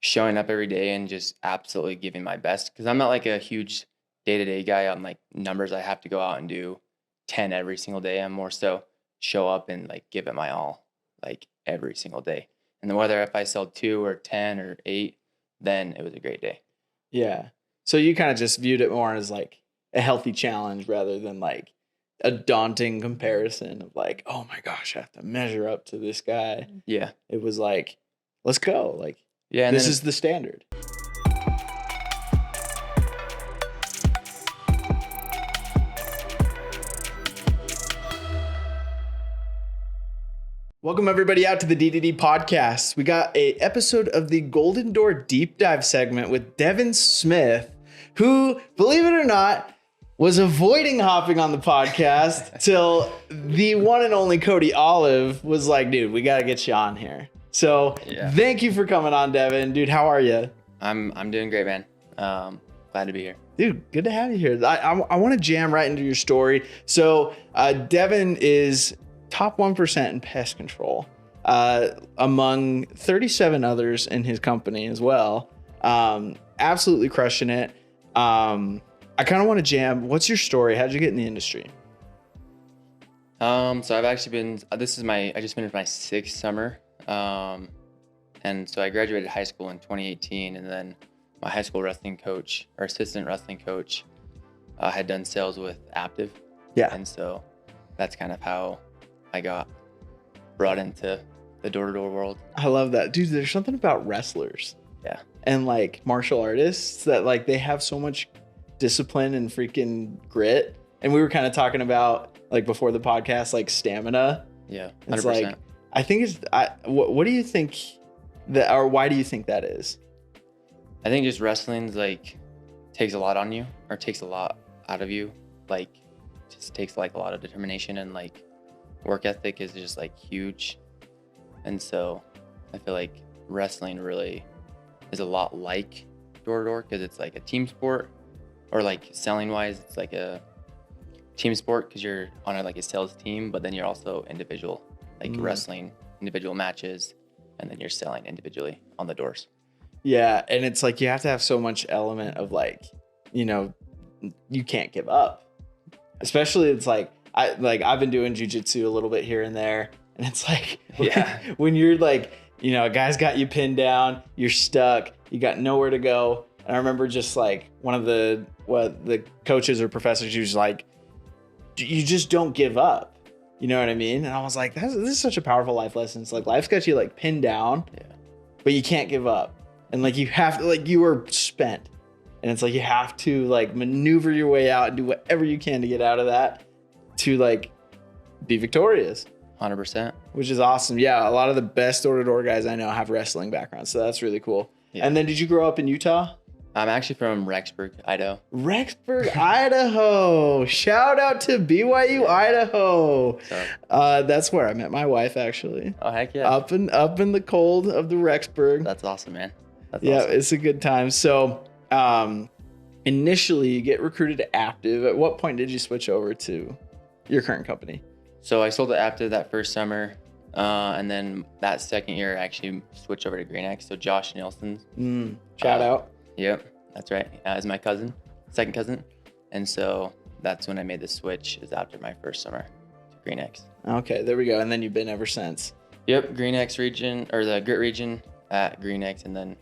showing up every day and just absolutely giving my best. Cause I'm not like a huge day-to-day guy on like numbers. I have to go out and do 10 every single day. I'm more so show up and like give it my all, like every single day. And then whether if I sell 2 or 10 or 8, then it was a great day. Yeah. So you kind of just viewed it more as like a healthy challenge rather than like a daunting comparison of like, oh my gosh, I have to measure up to this guy. Yeah. It was like, let's go. Like, yeah, this is the standard. Welcome everybody out to the DDD Podcast. We got a episode of the Golden Door Deep Dive segment with Devin Smith, who, believe it or not, was avoiding hopping on the podcast till the one and only Cody Olive was like, dude, we got to get you on here. So Thank you for coming on, Devin. Dude, how are you? I'm doing great, man. Glad to be here. Dude, good to have you here. I want to jam right into your story. So Devin is top 1% in pest control among 37 others in his company as well. Absolutely crushing it. I kind of want to jam. What's your story? How'd you get in the industry? So I've actually been, I just finished my 6th summer. And so I graduated high school in 2018, and then my high school wrestling coach or assistant wrestling coach had done sales with Aptive. Yeah. And so that's kind of how I got brought into the door-to-door world. I love that. Dude, there's something about wrestlers. Yeah. And like martial artists that like they have so much discipline and freaking grit. And we were kind of talking about like before the podcast, like stamina. Yeah. 100%. It's like, I think what do you think that, or why do you think that is? I think just wrestling's like takes a lot on you, or takes a lot out of you. Like just takes like a lot of determination, and like work ethic is just like huge. And so I feel like wrestling really is a lot like door to door, because it's like a team sport, or like selling wise, it's like a team sport because you're on a sales team, but then you're also individual, like wrestling individual matches, and then you're selling individually on the doors. Yeah. And it's like, you have to have so much element of like, you know, you can't give up, especially it's like, I've been doing jujitsu a little bit here and there. And it's like, when you're like, you know, a guy's got you pinned down, you're stuck, you got nowhere to go. And I remember just like one of the coaches or professors who's like, you just don't give up. You know what I mean? And I was like, this is such a powerful life lesson. It's like, life's got you like pinned down, but you can't give up. And like, you have to, like, you are spent. And it's like, you have to like maneuver your way out and do whatever you can to get out of that to like be victorious. 100%. Which is awesome. Yeah. A lot of the best door-to-door guys I know have wrestling backgrounds. So that's really cool. Yeah. And then did you grow up in Utah? I'm actually from Rexburg, Idaho. Rexburg, Idaho. Shout out to BYU, Idaho. That's where I met my wife, actually. Oh, heck yeah. Up in the cold of the Rexburg. That's awesome, man. That's awesome. It's a good time. So initially you get recruited to Aptive. At what point did you switch over to your current company? So I sold to Aptive that first summer. And then that second year, I actually switched over to Green X. So Josh Nielsen. Shout out. Yep, that's right. Is my second cousin. And so that's when I made the switch, is after my first summer to Green X. Okay, there we go. And then you've been ever since. Yep, Green X region, or the Grit region at Green X, and then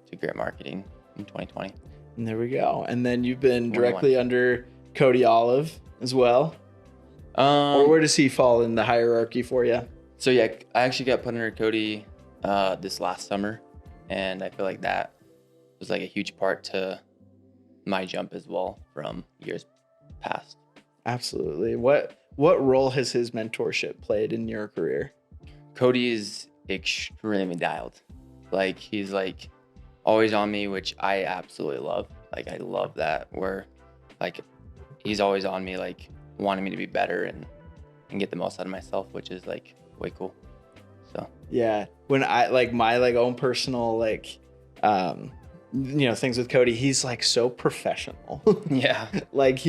to Grit Marketing in 2020. And there we go. And then you've been directly under Cody Olive as well. Or where does he fall in the hierarchy for you? So yeah, I actually got put under Cody this last summer, and I feel like that was like a huge part to my jump as well from years past. Absolutely. What role has his mentorship played in your career? Cody is extremely dialed. Like, he's like always on me, which I absolutely love. Like, I love that, where like he's always on me, like wanting me to be better and get the most out of myself, which is like way cool. So yeah, when I like my like own personal like you know, things with Cody, he's like so professional. Yeah. Like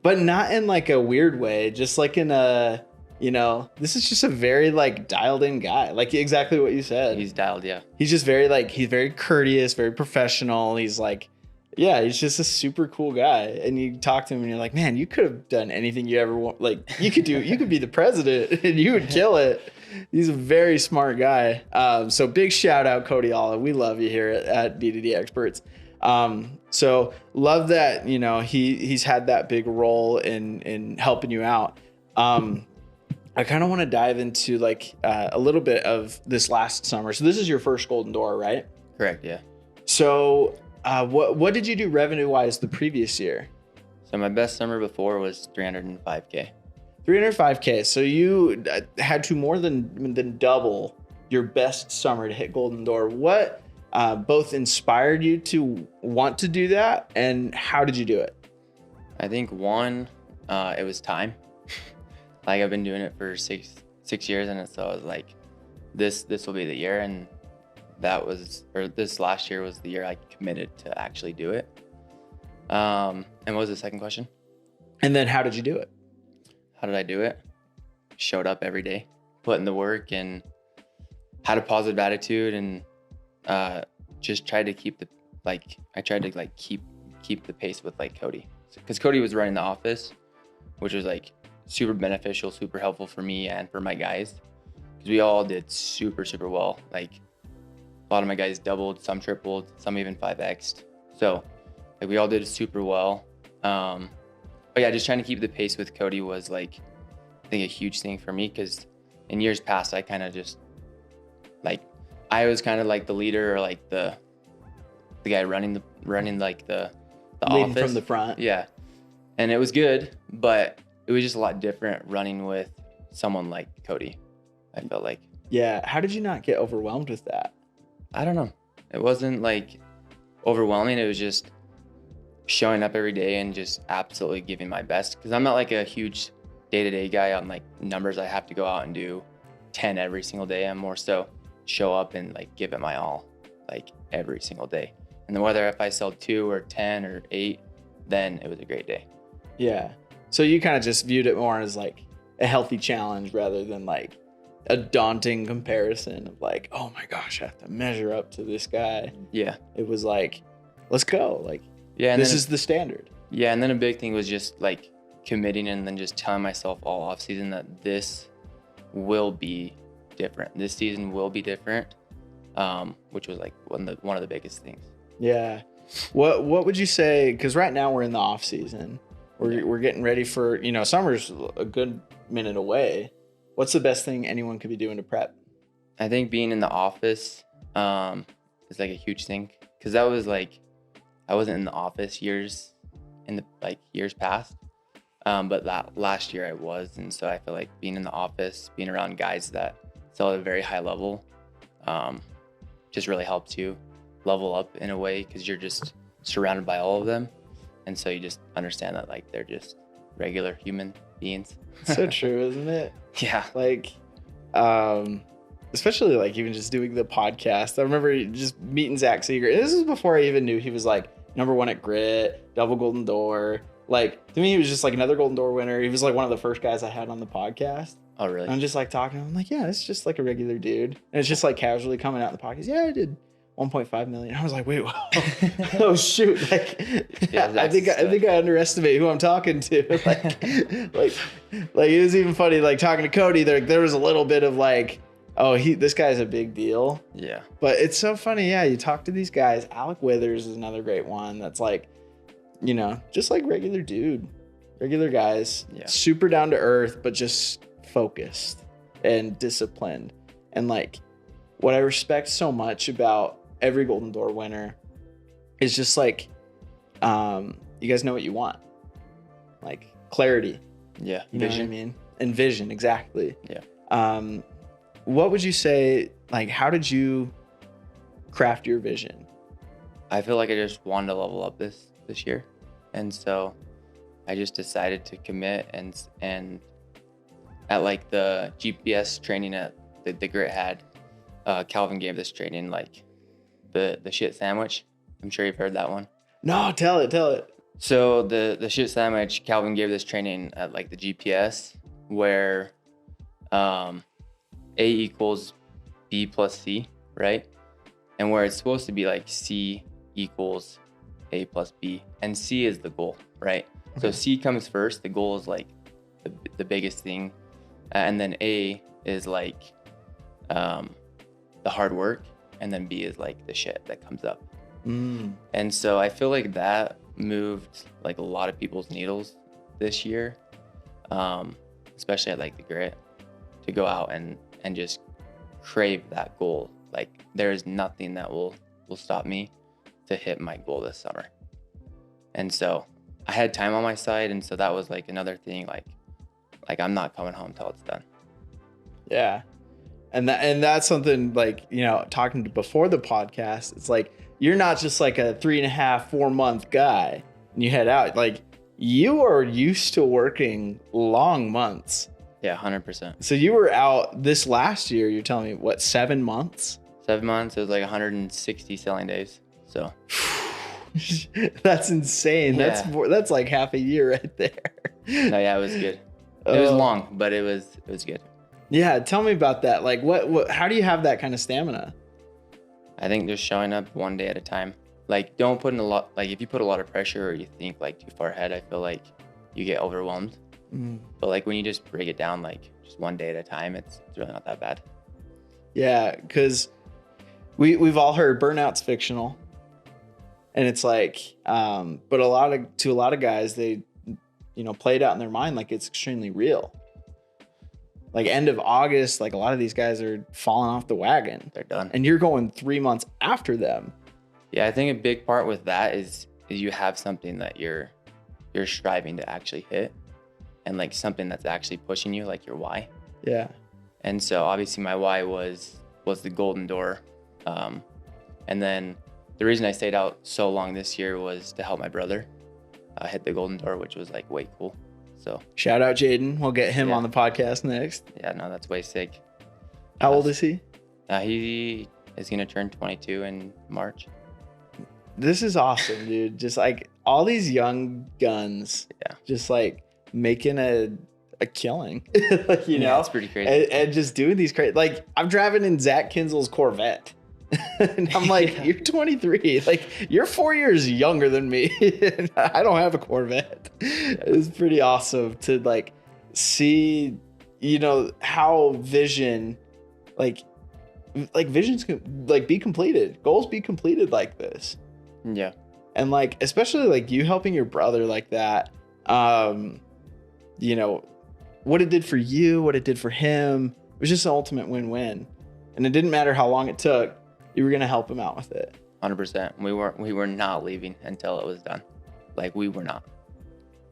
but not in like a weird way, just like in a You know, this is just a very like dialed in guy. Like exactly what you said. He's dialed, yeah. He's just very like, he's very courteous, very professional. He's like, yeah, he's just a super cool guy. And you talk to him and you're like, man, you could have done anything you ever want. Like you could be the president and you would kill it. He's a very smart guy. So big shout out, Cody Olive. We love you here at DDD Experts. So love that, you know, he's had that big role in helping you out. I kind of want to dive into like a little bit of this last summer. So this is your first Golden Door, right? Correct, yeah. So what did you do revenue wise the previous year? So my best summer before was 305K. 305K. So you had to more than double your best summer to hit Golden Door. What both inspired you to want to do that, and how did you do it? I think one, it was time. Like I've been doing it for six years, and so I was like, this will be the year, and this last year was the year I committed to actually do it. And what was the second question? And then how did you do it? How did I do it? Showed up every day, put in the work, and had a positive attitude, and just tried to keep the pace with like Cody, because Cody was running the office, which was like super beneficial, super helpful for me and for my guys, because we all did super well. Like a lot of my guys doubled, some tripled, some even 5x'd. So like we all did super well. But yeah, just trying to keep the pace with Cody was like, I think a huge thing for me, because in years past I kind of just like, I was kind of like the leader, or like the guy running like the leading office from the front. Yeah, and it was good, but it was just a lot different running with someone like Cody, I felt like. Yeah. How did you not get overwhelmed with that? I don't know. It wasn't like overwhelming. It was just showing up every day and just absolutely giving my best, because I'm not like a huge day-to-day guy on like numbers. I have to go out and do 10 every single day. I'm more so show up and like give it my all, like every single day. And then whether if I sell 2 or 10 or 8, then it was a great day. Yeah. So you kind of just viewed it more as like a healthy challenge rather than like a daunting comparison of like, oh my gosh, I have to measure up to this guy. Yeah. It was like, let's go. Like, yeah, and this is the standard. Yeah. And then a big thing was just like committing, and then just telling myself all off season that this will be different. This season will be different. Which was like one of the biggest things. Yeah. What would you say? Because right now we're in the off season. We're getting ready for, you know, summer's a good minute away. What's the best thing anyone could be doing to prep? I think being in the office is like a huge thing, because that was like, I wasn't in the office years past, but that last year I was, and so I feel like being in the office, being around guys that sell at a very high level, just really helps you level up in a way, because you're just surrounded by all of them. And so you just understand that like they're just regular human beings. So true, isn't it? Yeah. Like, especially like even just doing the podcast. I remember just meeting Zach Seeger. This is before I even knew he was like #1 at Grit, double Golden Door. Like to me, he was just like another Golden Door winner. He was like one of the first guys I had on the podcast. Oh, really? And I'm just like talking to him. I'm like, yeah, it's just like a regular dude. And it's just like casually coming out in the podcast. Yeah, I did 1.5 million. I was like, wait, whoa. Oh shoot. Like, yeah, I think I underestimate who I'm talking to. like it was even funny, like talking to Cody, there was a little bit of like, oh, this guy's a big deal. Yeah. But it's so funny. Yeah. You talk to these guys. Alec Withers is another great one. That's like, you know, just like regular guys, super down to earth, but just focused and disciplined. And like what I respect so much about every Golden Door winner is just like, you guys know what you want, like clarity. Yeah. You know what I mean? And vision. Exactly. Yeah. What would you say, like, how did you craft your vision? I feel like I just wanted to level up this year. And so I just decided to commit, and at like the GPS training at the Grit had, Calvin gave this training, like the shit sandwich. I'm sure you've heard that one. No, tell it. So the shit sandwich, Calvin gave this training at like the GPS, where A equals B plus C, right? And where it's supposed to be like C equals A plus B, and C is the goal, right? Okay. So C comes first. The goal is like the biggest thing, and then A is like the hard work, and then B is like the shit that comes up. And so I feel like that moved like a lot of people's needles this year, especially at like the grit, to go out and just crave that goal. Like there is nothing that will stop me to hit my goal this summer. And so I had time on my side, and so that was like another thing, like I'm not coming home till it's done. Yeah. And that's something like, you know, talking to before the podcast, it's like you're not just like a 3.5-4 month guy and you head out. Like you are used to working long months. Yeah, 100%. So you were out this last year, you're telling me, what, 7 months? 7 months. It was like 160 selling days. So that's insane. Yeah. That's like half a year right there. No, yeah, it was good. It was long, but it was good. Yeah, tell me about that. Like what how do you have that kind of stamina? I think just showing up one day at a time. Like don't put in a lot, like if you put a lot of pressure or you think like too far ahead, I feel like you get overwhelmed. But like when you just break it down, like just one day at a time, it's really not that bad. Yeah, because we've all heard burnout's fictional, and it's like, but a lot of guys, they, you know, play it out in their mind like it's extremely real. Like end of August, like a lot of these guys are falling off the wagon. They're done, and you're going 3 months after them. Yeah, I think a big part with that is you have something that you're striving to actually hit. And like something that's actually pushing you, like your why. Yeah. And so obviously my why was the Golden Door. And then the reason I stayed out so long this year was to help my brother hit the Golden Door, which was like way cool. So shout out Jaden. We'll get him on the podcast next. Yeah, no, that's way sick. How old is he? He is going to turn 22 in March. This is awesome, dude. Just like all these young guns. Yeah. Just like making a killing, like, you know, it's pretty crazy. And just doing these crazy, like I'm driving in Zach Kinzel's Corvette and I'm like, yeah. You're 23, like you're 4 years younger than me. I don't have a Corvette. It's pretty awesome to like see, you know, how visions can like be completed, goals be completed like this. Yeah. And like, especially like you helping your brother like that, you know, what it did for you, what it did for him, it was just an ultimate win-win. And it didn't matter how long it took, you were going to help him out with it. 100%. We were not leaving until it was done. Like we were not.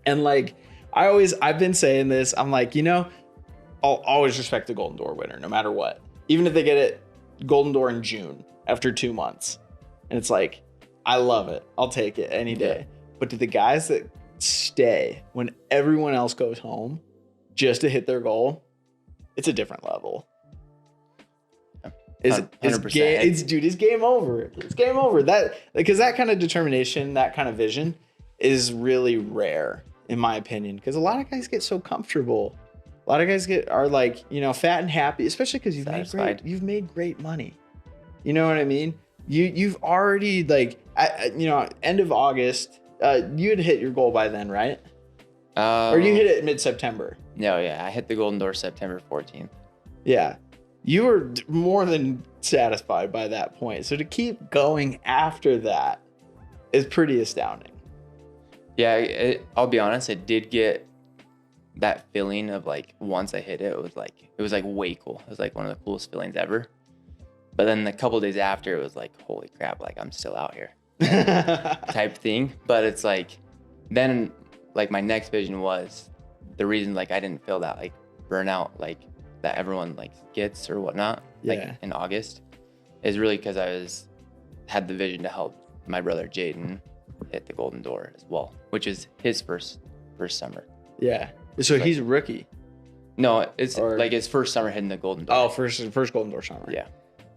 And like, I've been saying this, I'm like, you know, I'll always respect the Golden Door winner, no matter what. Even if they get it Golden Door in June after 2 months. And it's like, I love it. I'll take it any day. Yeah. But to the guys that stay when everyone else goes home just to hit their goal, it's a different level. It's game over. It's game over. That, because that kind of determination, that kind of vision is really rare in my opinion, because a lot of guys get so comfortable. A lot of guys are like, you know, fat and happy, especially because you've made great money. You know what I mean? You've already like, you know, end of August, you had hit your goal by then, right? Or you hit it mid-September? No, yeah. I hit the Golden Door September 14th. Yeah. You were more than satisfied by that point. So to keep going after that is pretty astounding. Yeah, I'll be honest. It did get that feeling of like, once I hit it, it was like way cool. It was like one of the coolest feelings ever. But then a couple of days after, it was like, holy crap, like I'm still out here type thing. But it's like, then like my next vision was the reason like I didn't feel that like burnout like that everyone like gets or whatnot, like in August, is really because I had the vision to help my brother Jaden hit the Golden Door as well, which is his first summer. Yeah. So he's a rookie. No, it's like his first summer hitting the Golden Door. Oh, first Golden Door summer. Yeah.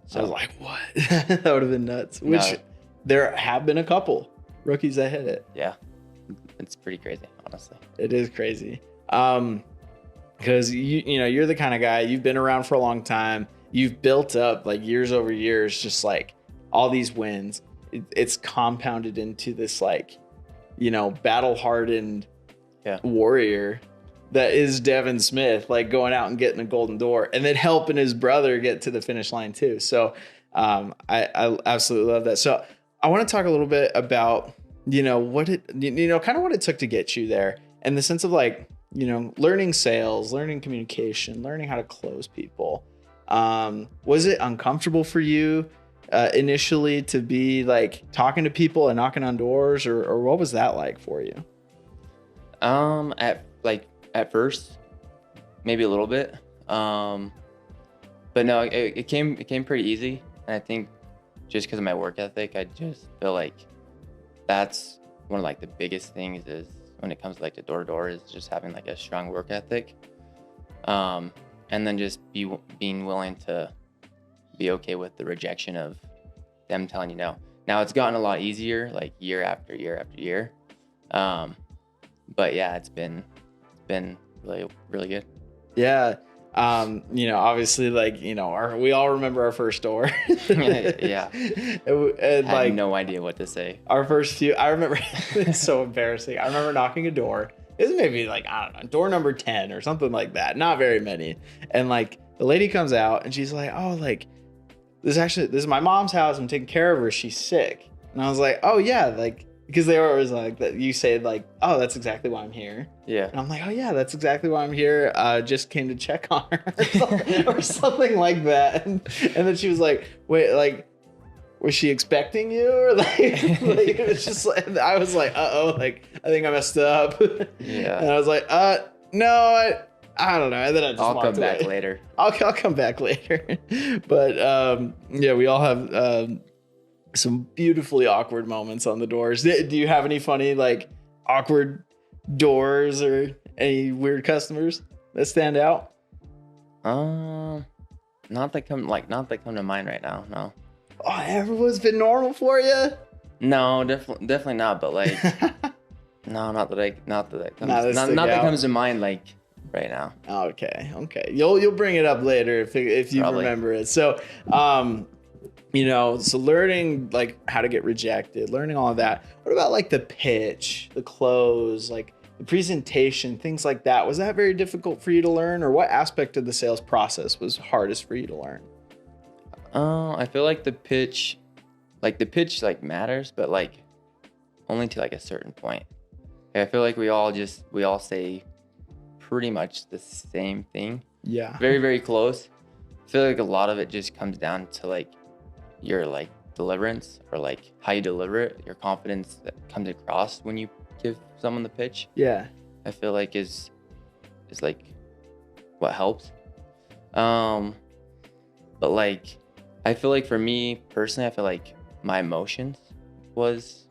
So I was like, what? That would have been nuts. Which there have been a couple rookies that hit it. Yeah. It's pretty crazy, honestly. It is crazy. Because you're the kind of guy, you've been around for a long time. You've built up like years over years, just like all these wins. It's compounded into this like, battle hardened warrior that is Devin Smith, like going out and getting a golden door and then helping his brother get to the finish line too. So I absolutely love that. So I want to talk a little bit about, what it, kind of what it took to get you there, in the sense of like, learning sales, learning communication, learning how to close people. Was it uncomfortable for you initially to be like talking to people and knocking on doors, or what was that like for you? At first, maybe a little bit. But no, it came pretty easy. And I think just because of my work ethic, I just feel like that's one of like the biggest things is when it comes to like the door to door is just having like a strong work ethic. And then just being willing to be okay with the rejection of them telling you no. Now it's gotten a lot easier, like year after year after year. But yeah, it's been really, really good. Yeah. Obviously like, we all remember our first door. Yeah. And I had no idea what to say. Our first few, I remember, it's so embarrassing. I remember knocking a door. It was maybe like, I don't know, door number 10 or something like that. Not very many. And like the lady comes out and she's like, oh, like this is my mom's house. I'm taking care of her. She's sick. And I was like, oh yeah. Like, because they were always like that. You say like, oh, that's exactly why I'm here. Yeah. And I'm like, oh yeah, that's exactly why I'm here. Just came to check on her or something like that. And then she was like, wait, like, was she expecting you? Or like it was just like, I was like, uh-oh, like, I think I messed up. Yeah. And I was like, no, I don't know. And then I just I'll come back later. I'll come back later. But yeah, we all have some beautifully awkward moments on the doors. Do you have any funny like awkward doors or any weird customers that stand out? Not that come to mind right now. No. Oh, everyone's been normal for you? No, definitely not. But like, no, not that comes to mind like right now. Okay. You'll bring it up later if you Probably. Remember it. So, so learning like how to get rejected, learning all of that. What about like the pitch, the close, like the presentation, things like that? Was that very difficult for you to learn, or what aspect of the sales process was hardest for you to learn? I feel like the pitch matters, but like only to like a certain point. I feel like we all say pretty much the same thing. Yeah. Very, very close. I feel like a lot of it just comes down to like your like deliverance, or like how you deliver it, your confidence that comes across when you give someone the pitch. Yeah. I feel like is like what helps. But like I feel like for me personally, I feel like my emotions was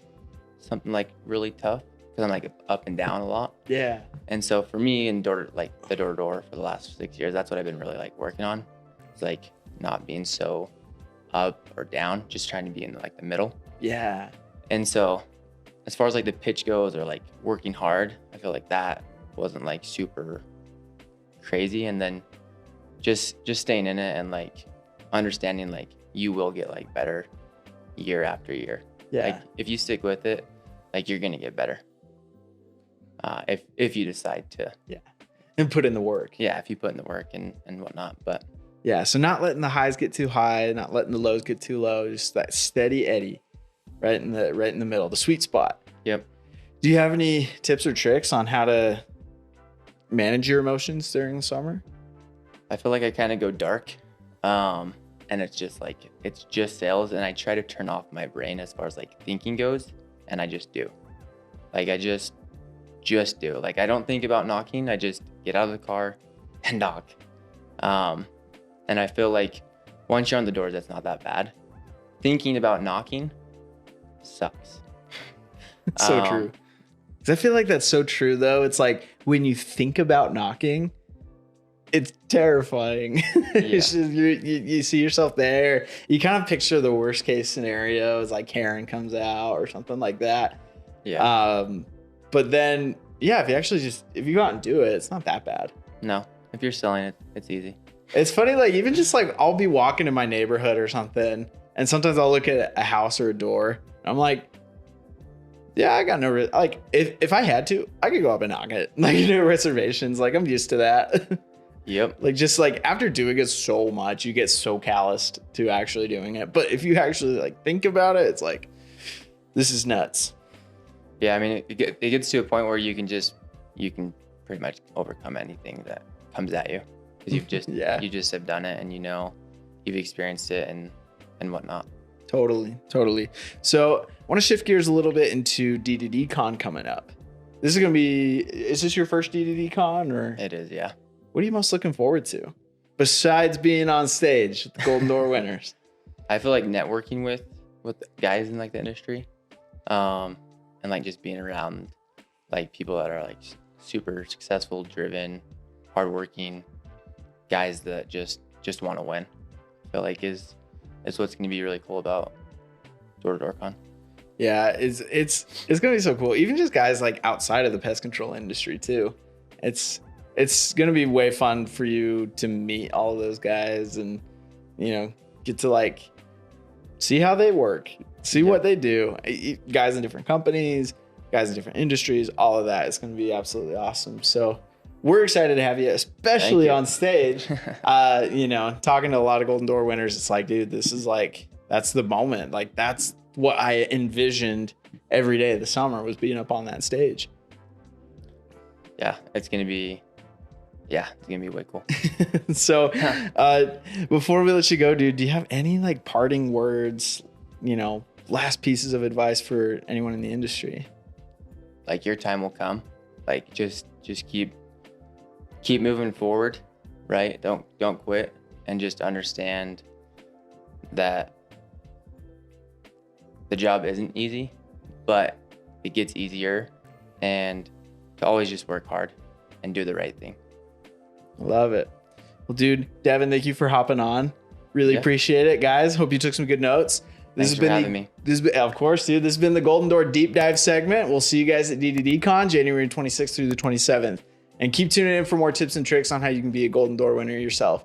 something like really tough because I'm like up and down a lot. Yeah. And so for me in the door to door for the last 6 years, that's what I've been really like working on. It's like not being so up or down, just trying to be in like the middle. Yeah. And so as far as like the pitch goes, or like working hard, I feel like that wasn't like super crazy. And then just staying in it and like understanding like you will get like better year after year. Yeah. Like if you stick with it, like you're gonna get better. If you decide to. Yeah. And put in the work. Yeah, if you put in the work and whatnot. But yeah, so not letting the highs get too high, not letting the lows get too low, just that steady eddy right in the middle, the sweet spot. Yep. Do you have any tips or tricks on how to manage your emotions during the summer? I feel like I kind of go dark. And it's just sales, and I try to turn off my brain as far as like thinking goes, and I just do. Like I just do. Like I don't think about knocking, I just get out of the car and knock. And I feel like once you're on the doors, that's not that bad. Thinking about knocking sucks. It's so true. 'Cause I feel like that's so true though. It's like when you think about knocking, it's terrifying. Yeah. It's just, you see yourself there. You kind of picture the worst case scenarios, like Karen comes out or something like that. Yeah. But then, yeah, if you go out and do it, it's not that bad. No. If you're selling it, it's easy. It's funny, like even just like I'll be walking in my neighborhood or something, and sometimes I'll look at a house or a door, and I'm like, yeah, I got no like if I had to, I could go up and knock it. Like no reservations. Like I'm used to that. Yep. Like just like after doing it so much, you get so calloused to actually doing it. But if you actually like think about it, it's like this is nuts. Yeah, I mean, it gets to a point where you can pretty much overcome anything that comes at you because you've just you just have done it and you know you've experienced it and whatnot. Totally. So I want to shift gears a little bit into DDD Con coming up. Is this your first DDD Con or? It is, yeah. What are you most looking forward to besides being on stage with the Golden Door winners? I feel like networking with guys in like the industry, and like just being around like people that are like super successful, driven, hardworking guys that just want to win. I feel like is what's going to be really cool about Door Con. Yeah, it's going to be so cool. Even just guys like outside of the pest control industry too. It's going to be way fun for you to meet all of those guys and, you know, get to like see how they work, see what they do. Guys in different companies, guys in different industries, all of that. It's going to be absolutely awesome. So we're excited to have you, especially on stage. You know, talking to a lot of Golden Door winners, it's like, dude, this is like, that's the moment. Like, that's what I envisioned every day of the summer was being up on that stage. Yeah, it's going to be way cool. So before we let you go, dude, do you have any like parting words, you know, last pieces of advice for anyone in the industry? Like your time will come. Like just keep moving forward, right? Don't quit, and just understand that the job isn't easy, but it gets easier, and to always just work hard and do the right thing. Love it. Well, dude, Devin, thank you for hopping on. Really appreciate it, guys. Hope you took some good notes. Thanks for having me. Of course, dude. This has been the Golden Door Deep Dive segment. We'll see you guys at DDD Con, January 26th through the 27th. And keep tuning in for more tips and tricks on how you can be a Golden Door winner yourself.